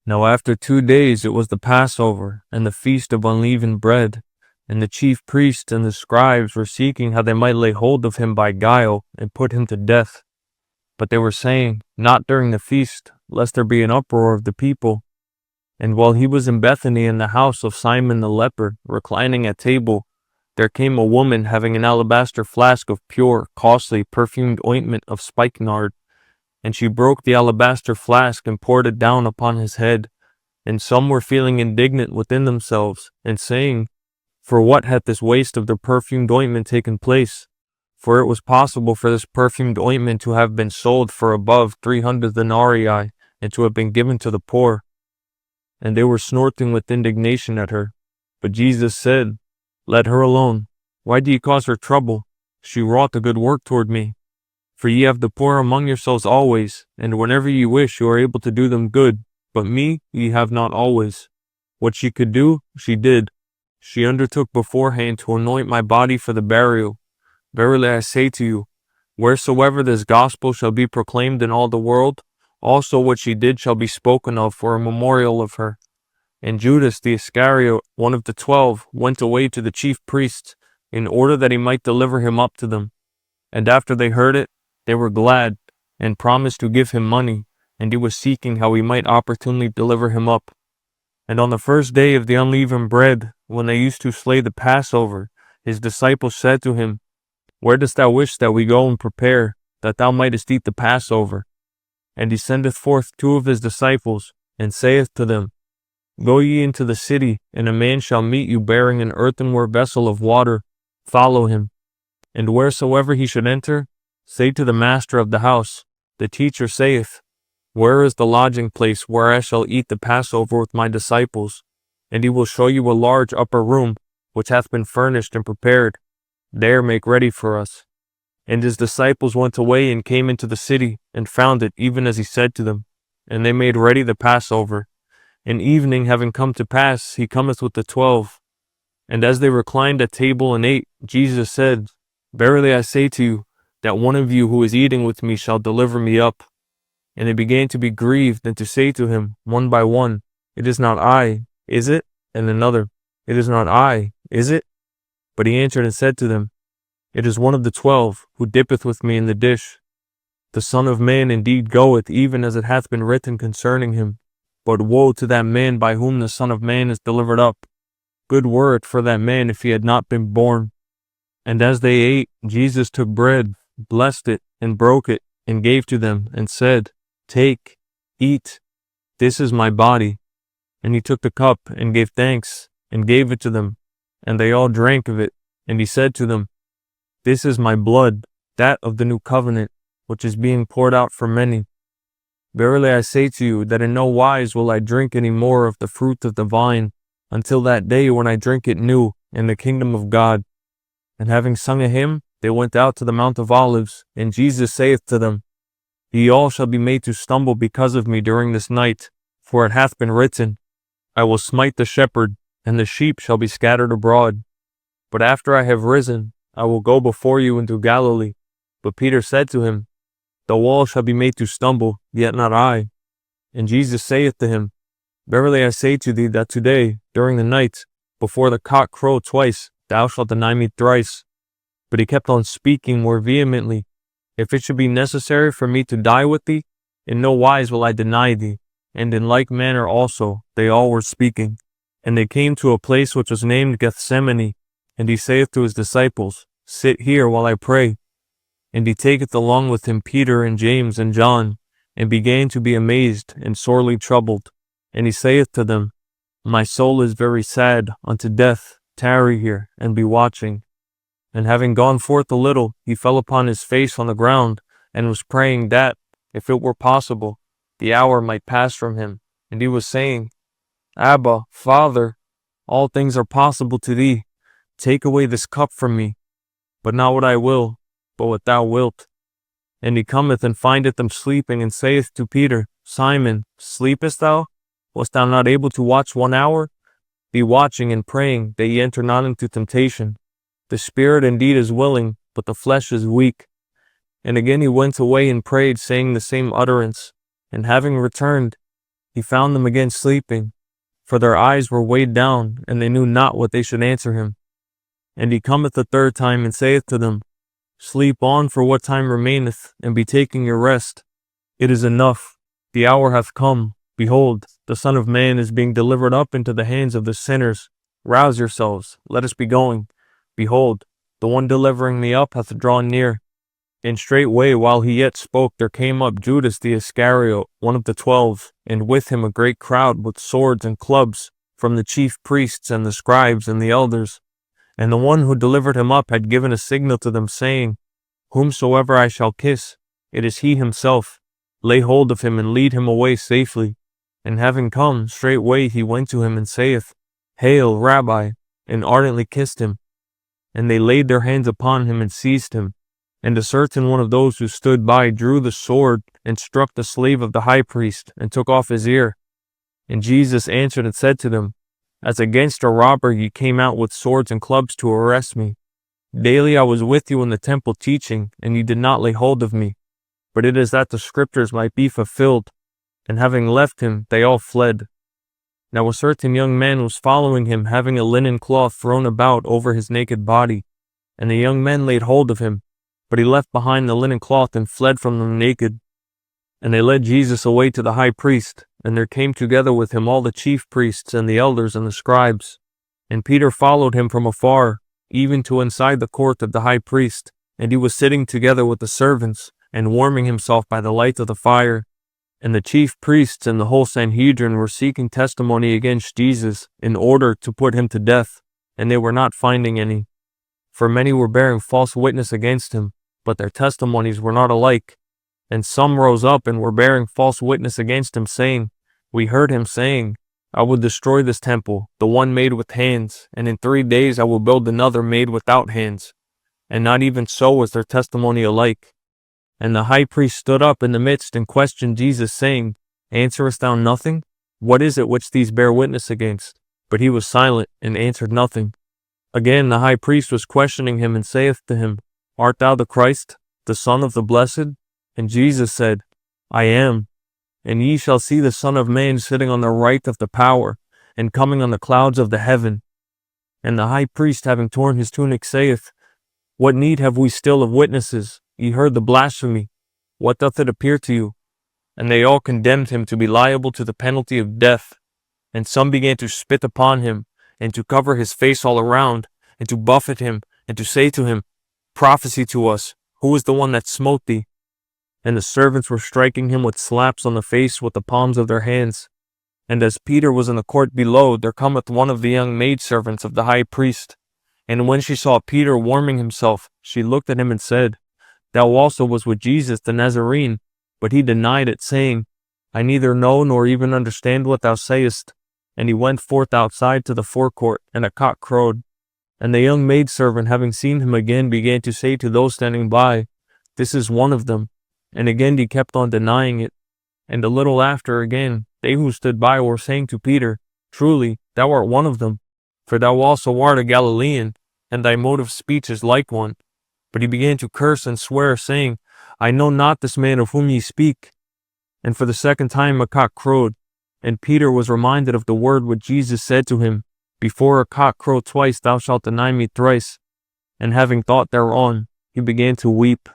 Now after 2 days it was the Passover, and the feast of unleavened bread. And the chief priests and the scribes were seeking how they might lay hold of him by guile, and put him to death. But they were saying, Not during the feast, lest there be an uproar of the people. And while he was in Bethany in the house of Simon the leper, reclining at table, there came a woman having an alabaster flask of pure, costly, perfumed ointment of spikenard. And she broke the alabaster flask and poured it down upon his head. And some were feeling indignant within themselves, and saying, For what hath this waste of the perfumed ointment taken place? For it was possible for this perfumed ointment to have been sold for above 300 denarii, and to have been given to the poor. And they were snorting with indignation at her. But Jesus said, Let her alone. Why do ye cause her trouble? She wrought a good work toward me. For ye have the poor among yourselves always, and whenever ye wish you are able to do them good, but me ye have not always. What she could do, she did. She undertook beforehand to anoint my body for the burial. Verily I say to you, wheresoever this gospel shall be proclaimed in all the world, also what she did shall be spoken of for a memorial of her. And Judas the Iscariot, one of the 12, went away to the chief priests, in order that he might deliver him up to them. And after they heard it, they were glad, and promised to give him money, and he was seeking how he might opportunely deliver him up. And on the first day of the unleavened bread, when they used to slay the Passover, his disciples said to him, Where dost thou wish that we go and prepare, that thou mightest eat the Passover? And he sendeth forth 2 of his disciples, and saith to them, Go ye into the city, and a man shall meet you bearing an earthenware vessel of water. Follow him. And wheresoever he should enter, say to the master of the house, The teacher saith, Where is the lodging place where I shall eat the Passover with my disciples? And he will show you a large upper room, which hath been furnished and prepared. There make ready for us. And his disciples went away and came into the city, and found it even as he said to them. And they made ready the Passover. And evening having come to pass, he cometh with the 12. And as they reclined at table and ate, Jesus said, Verily I say to you, that one of you who is eating with me shall deliver me up. And they began to be grieved, and to say to him, one by one, It is not I, is it? And another, It is not I, is it? But he answered and said to them, It is one of the 12, who dippeth with me in the dish. The Son of Man indeed goeth, even as it hath been written concerning him. But woe to that man by whom the Son of Man is delivered up. Good were it for that man if he had not been born. And as they ate, Jesus took bread, blessed it, and broke it, and gave to them, and said, Take, eat, this is my body. And he took the cup, and gave thanks, and gave it to them, and they all drank of it. And he said to them, This is my blood, that of the new covenant, which is being poured out for many. Verily I say to you, that in no wise will I drink any more of the fruit of the vine, until that day when I drink it new in the kingdom of God. And having sung a hymn, they went out to the Mount of Olives, and Jesus saith to them, Ye all shall be made to stumble because of me during this night, for it hath been written, I will smite the shepherd, and the sheep shall be scattered abroad. But after I have risen, I will go before you into Galilee. But Peter said to him, Though all shall be made to stumble, yet not I. And Jesus saith to him, Verily I say to thee that today, during the night, before the cock crow twice, thou shalt deny me thrice. But he kept on speaking more vehemently, If it should be necessary for me to die with thee, in no wise will I deny thee. And in like manner also they all were speaking. And they came to a place which was named Gethsemane. And he saith to his disciples, Sit here while I pray. And he taketh along with him Peter and James and John, and began to be amazed and sorely troubled. And he saith to them, My soul is very sad unto death. Tarry here, and be watching. And having gone forth a little, he fell upon his face on the ground, and was praying that, if it were possible, the hour might pass from him. And he was saying, Abba, Father, all things are possible to thee. Take away this cup from me. But not what I will, but what thou wilt. And he cometh and findeth them sleeping, and saith to Peter, Simon, sleepest thou? Wast thou not able to watch 1 hour? Be watching and praying, that ye enter not into temptation. The spirit indeed is willing, but the flesh is weak. And again he went away and prayed, saying the same utterance. And having returned, he found them again sleeping, for their eyes were weighed down, and they knew not what they should answer him. And he cometh the third time, and saith to them, Sleep on for what time remaineth, and be taking your rest. It is enough, the hour hath come. Behold, the Son of Man is being delivered up into the hands of the sinners. Rouse yourselves, let us be going. Behold, the one delivering me up hath drawn near. And straightway, while he yet spoke, there came up Judas the Iscariot, one of the 12, and with him a great crowd with swords and clubs, from the chief priests and the scribes and the elders. And the one who delivered him up had given a signal to them, saying, Whomsoever I shall kiss, it is he himself. Lay hold of him and lead him away safely. And having come, straightway he went to him and saith, Hail, Rabbi, and ardently kissed him. And they laid their hands upon him and seized him. And a certain one of those who stood by drew the sword and struck the slave of the high priest and took off his ear. And Jesus answered and said to them, As against a robber ye came out with swords and clubs to arrest me. Daily I was with you in the temple teaching, and ye did not lay hold of me. But it is that the scriptures might be fulfilled. And having left him, they all fled. Now a certain young man was following him, having a linen cloth thrown about over his naked body. And the young men laid hold of him, but he left behind the linen cloth and fled from them naked. And they led Jesus away to the high priest, and there came together with him all the chief priests and the elders and the scribes. And Peter followed him from afar, even to inside the court of the high priest, and he was sitting together with the servants, and warming himself by the light of the fire. And the chief priests and the whole Sanhedrin were seeking testimony against Jesus in order to put him to death, and they were not finding any. For many were bearing false witness against him, but their testimonies were not alike. And some rose up and were bearing false witness against him, saying, We heard him saying, I will destroy this temple, the one made with hands, and in 3 days I will build another made without hands. And not even so was their testimony alike. And the high priest stood up in the midst and questioned Jesus, saying, Answerest thou nothing? What is it which these bear witness against? But he was silent, and answered nothing. Again the high priest was questioning him, and saith to him, Art thou the Christ, the Son of the Blessed? And Jesus said, I am. And ye shall see the Son of Man sitting on the right of the power, and coming on the clouds of the heaven. And the high priest, having torn his tunic, saith, What need have we still of witnesses? Ye heard the blasphemy. What doth it appear to you? And they all condemned him to be liable to the penalty of death. And some began to spit upon him, and to cover his face all around, and to buffet him, and to say to him, Prophesy to us, who is the one that smote thee? And the servants were striking him with slaps on the face with the palms of their hands. And as Peter was in the court below, there cometh one of the young maidservants of the high priest. And when she saw Peter warming himself, she looked at him and said, Thou also was with Jesus the Nazarene. But he denied it, saying, I neither know nor even understand what thou sayest. And he went forth outside to the forecourt, and a cock crowed. And the young maidservant, having seen him again, began to say to those standing by, This is one of them. And again he kept on denying it. And a little after again, they who stood by were saying to Peter, Truly, thou art one of them, for thou also art a Galilean, and thy mode of speech is like one. But he began to curse and swear, saying, I know not this man of whom ye speak. And for the second time a cock crowed. And Peter was reminded of the word which Jesus said to him, Before a cock crow twice thou shalt deny me thrice. And having thought thereon, he began to weep.